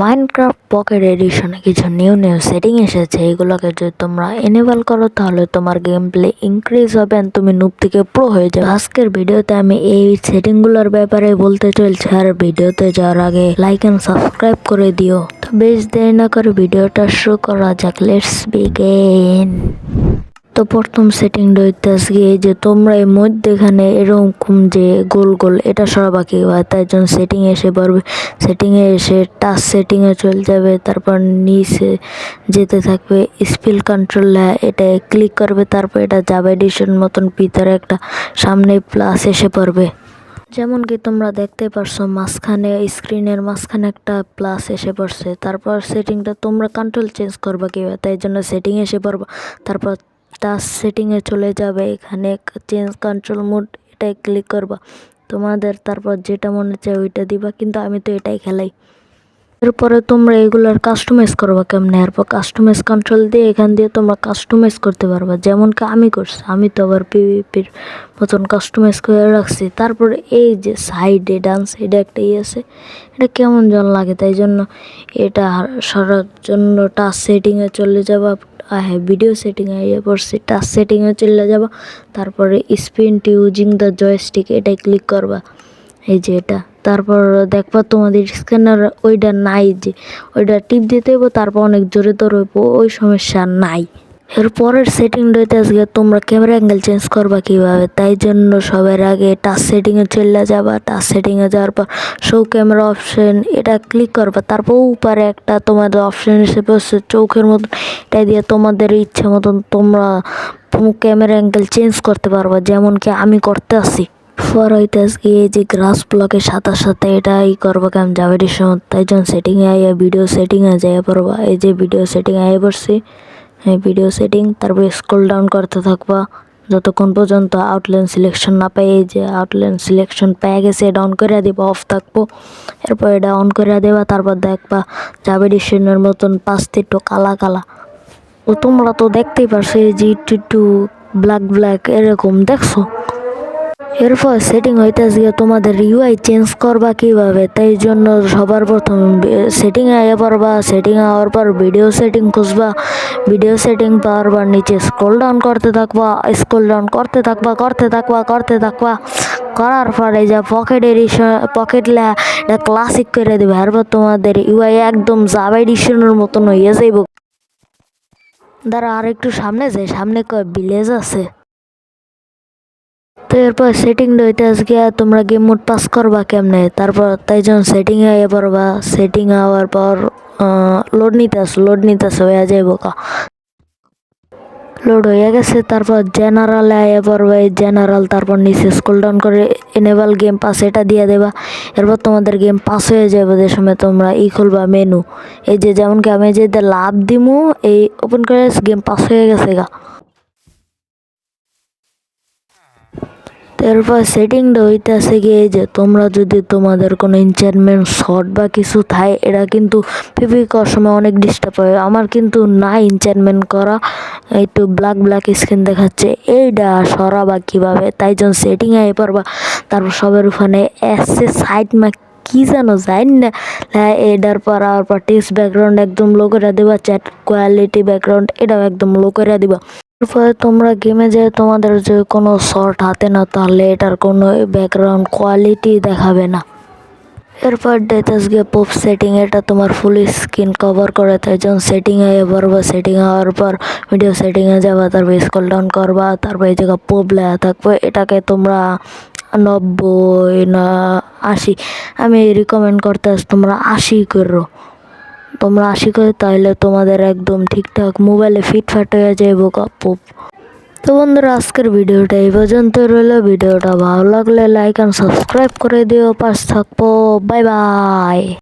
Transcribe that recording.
Minecraft pocket এডিশনে কিছু new setting এসেছে। এগুলোকে যদি তোমরা এনেবল করো তাহলে তোমার গেম প্লে ইনক্রিজ হবে আর তুমি নুব থেকে প্রো হয়ে যাবে। আজকের ভিডিওতে আমি এই সেটিংগুলোর ব্যাপারে বলতে চলছি, আর ভিডিওতে যাওয়ার আগে লাইক এন্ড সাবস্ক্রাইব করে দিও। তো বেশ দেরি না করে ভিডিওটা শুরু করা যাক। Let's begin. তো প্রথম সেটিংটা হইতে আজকে এই যে তোমরা এই মধ্যেখানে এরকম যে গোল গোল এটা সরাবা কি হয়, তাই জন্য সেটিংয়ে এসে পড়বে। সেটিংয়ে এসে টাচ সেটিংয়ে চলে যাবে, তারপর নিচে যেতে থাকবে স্পিল কন্ট্রোল, এটা ক্লিক করবে, তারপর এটা জাভা এডিশন মতন ভিতরে একটা সামনে প্লাস এসে পড়বে। যেমন কি তোমরা দেখতে পারছো মাঝখানে স্ক্রিনের মাঝখানে একটা প্লাস এসে পড়ছে। তারপর সেটিংটা তোমরা কন্ট্রোল চেঞ্জ করবা কীভাবে, তাই জন্য সেটিং এসে পড়বা, তারপর টাচ সেটিংয়ে চলে যাবে, এখানে চেঞ্জ কন্ট্রোল মোড এটাই ক্লিক করবা তোমাদের, তারপর যেটা মনে চায় ওইটা দিবা, কিন্তু আমি তো এটাই খেলাই। এরপরে তোমরা এগুলার কাস্টমাইজ করবা কেমনে, এরপর কাস্টমাইজ কন্ট্রোল দিয়ে এখান দিয়ে তোমরা কাস্টমাইজ করতে পারবা, যেমন কি আমি করছি। আমি তো আবার পিভিপির মতন কাস্টমাইজ করে রাখছি। তারপরে এই যে সাইডে ডান সাইডে একটা আছে, এটা কেমন যেন লাগে, তাই জন্য এটা সরার জন্য টাচ সেটিংয়ে চলে যাবা। হ্যাঁ, ভিডিও সেটিংয়ে পড়ছি, টাচ সেটিংয়ে চলে যাবা, তারপরে স্পিন ইউজিং দ্য জয়স্টিক এটাই ক্লিক করবা, এই যে এটা। তারপর দেখবা তোমাদের স্ক্যানার ওইটা নাই, যে ওইটা টিপ দিতে হইব, তারপর অনেক জোরে হইব, ওই সমস্যা নাই। এরপরের সেটিংটাতে আজকে তোমরা ক্যামেরা অ্যাঙ্গেল চেঞ্জ করবা কীভাবে, তাই জন্য সবার আগে টাচ সেটিংয়ে চলে যাবা। টাচ সেটিংয়ে যাওয়ার পর শো ক্যামেরা অপশন এটা ক্লিক করবা, তারপর উপরে একটা তোমাদের অপশন হিসেবে হচ্ছে চোখের মতন, এটা দিয়ে তোমাদের ইচ্ছে মতন তোমরা ক্যামেরা অ্যাঙ্গেল চেঞ্জ করতে পারবা, যেমন কি আমি করতে আসি। পর হইতে আজকে এই যে গ্রাস ব্লকের সাথে এটা করবো কেমন যাবে এডিশন, তাই জন্য সেটিংয়ে আইয়া ভিডিও সেটিংয়ে যাইয়া পড়বা। এই যে ভিডিও সেটিং আইয়া পড়ছি, হ্যাঁ ভিডিও সেটিং। তারপর স্ক্রল ডাউন করতে থাকবা যতক্ষণ পর্যন্ত আউটলাইন সিলেকশন না পাই। এই যে আউটলাইন সিলেকশন পেয়ে গেছে, এটা অন করে দিবা, অফ থাকবো। এরপর এটা অন করে দেবা, তারপর দেখবা যাবে এডিশনের মতন পাঁচটি একটু কালা কালা। ও তোমরা তো দেখতেই পারছো এই যে একটু ব্ল্যাক এরকম দেখছো। এরপর সেটিং হইতে গিয়ে তোমাদের ইউআই চেঞ্জ করবা কীভাবে, তাই জন্য সবার প্রথম সেটিংয়ে আইয়া পড়বা। সেটিং হওয়ার পর ভিডিও সেটিং খুঁজবা, ভিডিও সেটিং পাওয়ার পর নিচে স্ক্রল ডাউন করতে থাকবা, স্ক্রল ডাউন করতে থাকবা। করার পরে যা পকেট এডিশন এটা ক্লাসিক করে দেবে। এরপর তোমাদের ইউআই একদম জাভা এডিশনের মতন হইয়া যাইব। দাঁড়া আর একটু সামনে যাই, সামনে ভিলেজ আছে। তো এরপর সেটিংটা হইতে আজকে তোমরা গেম মোড পাস করবা কেমনে, তারপর তাই জন্য সেটিংয়ে আইয়া পড়বা। সেটিং হওয়ার পর লোড নিতে হয়ে যাইব লোড হয়ে গেছে। তারপর জেনারেলে আইয়া পড়বা, এই জেনারেল, তারপর নিচে স্ক্রল ডাউন করে এনেবল গেম পাস এটা দিয়ে দেবা। এরপর তোমাদের গেম পাস হয়ে যাবে। যে সময় তোমরা খুলবা মেনু, এই যে যেমন কি আমি যে লাভ দিমু এই ওপেন করে গেম পাস হয়ে গেছে এরপর সেটিংটা হইতেছে গিয়ে যে তোমরা যদি তোমাদের কোনো এনচেন্টমেন্ট শর্ট বা কিছু থাকে, এটা কিন্তু পিপি করার সময় অনেক ডিস্টার্ব হয়। আমার কিন্তু না এনচেন্টমেন্ট করা, একটু ব্ল্যাক স্ক্রিন দেখাচ্ছে, এইটা সরাবা কীভাবে, তাই জন্য সেটিংয়ে আই পারবা। তারপর সবের ওখানে এসে সাইড কি জানো যাই না, এটার পর টেক্সট ব্যাকগ্রাউন্ড একদম লো করে দেবা, চ্যাট কোয়ালিটি ব্যাকগ্রাউন্ড এটাও একদম লো করে দিবা। এরপরে তোমরা গেমে যে তোমাদের যে কোনো শর্ট হাতে না, তাহলে এটার কোনো ব্যাকগ্রাউন্ড কোয়ালিটি দেখাবে না। এরপর ডেটাস গিয়ে পপ সেটিং, এটা তোমার ফুল স্ক্রিন কভার করে, তাই জন্য সেটিংয়ে পড়বা। সেটিং হওয়ার পর ভিডিও সেটিংয়ে যাবা, তারপর স্ক্রল ডাউন করবা, তারপর এই জায়গা পপ লেখা থাকবে, এটাকে তোমরা 90 না 80, আমি রিকমেন্ড করতে তোমরা 80 করো। তোমরা 80 করে তাহলে তোমাদের একদম ঠিকঠাক মোবাইলে ফিটফাট হয়ে যাইব পপ। তো বন্ধুরা আজকের ভিডিওটা এই পর্যন্ত রইল। ভিডিওটা ভালো লাগলে লাইক অ্যান্ড সাবস্ক্রাইব করে দিও, পাশে থাকবো। Bye bye.